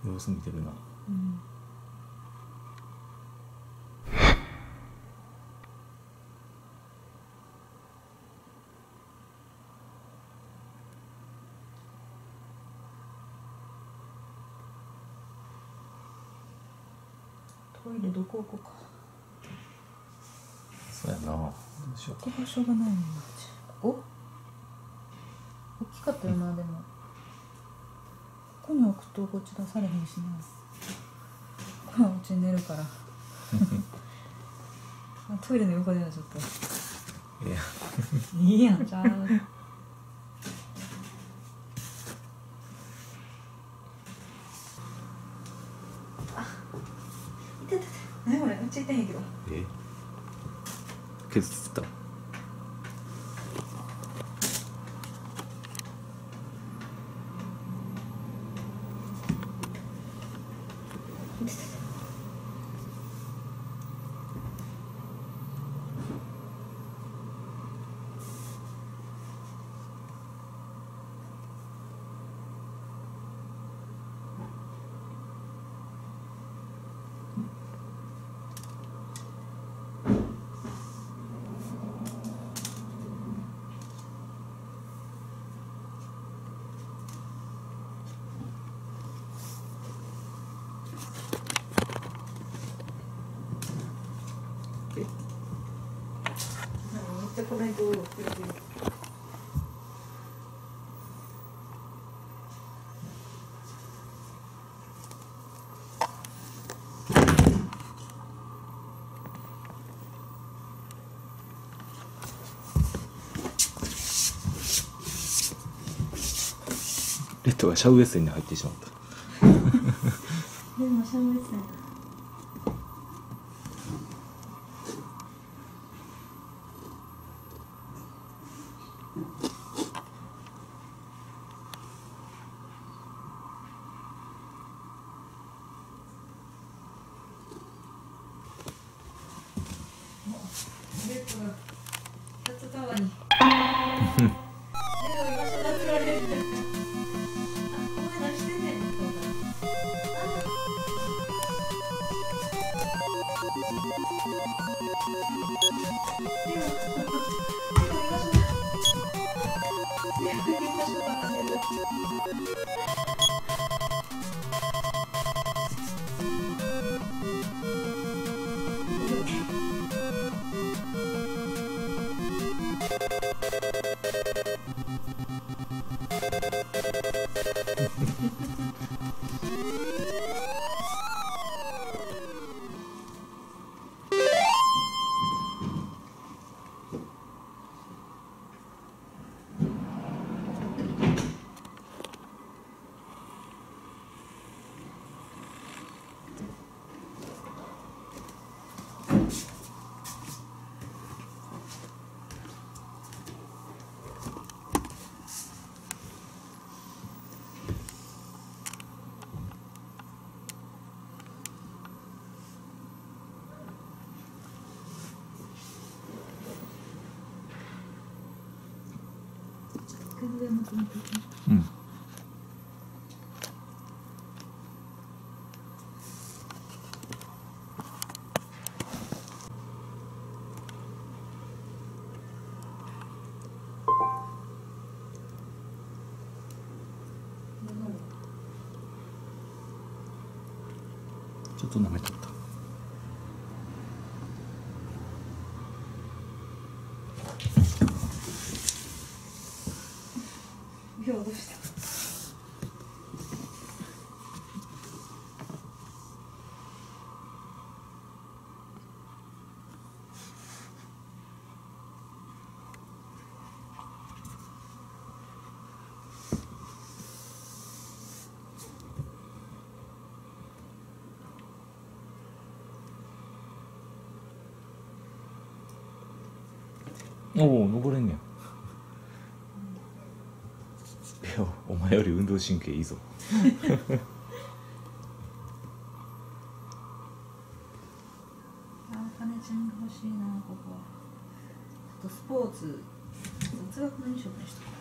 様子見てるな。うん。トイレどこ置こうか。そうやな。どうしようか。置く場所がないもんな。ここ大きかったよな、でもここに置くとこっち出されへんしな。うち寝るからトイレの横ではちょっといやいいやんちゃう。あ、痛い痛い痛い。何これ、めっちゃ痛いんやけど。削ってた。めっちゃコメントをくれてる。レッドがシャウエッセンに入ってしまった。でもシャウエッセンだ。レッドがキャットタワーに。レッドが居場所が取られる。あ、お前何してんねん。うん。ちょっと舐めとった。いや、どうした。おお、登れんねん。いや、お前より運動神経いいぞ。あ、カネちゃんが欲しいな、ここは。あとスポーツ、雑学の2色にしとこう。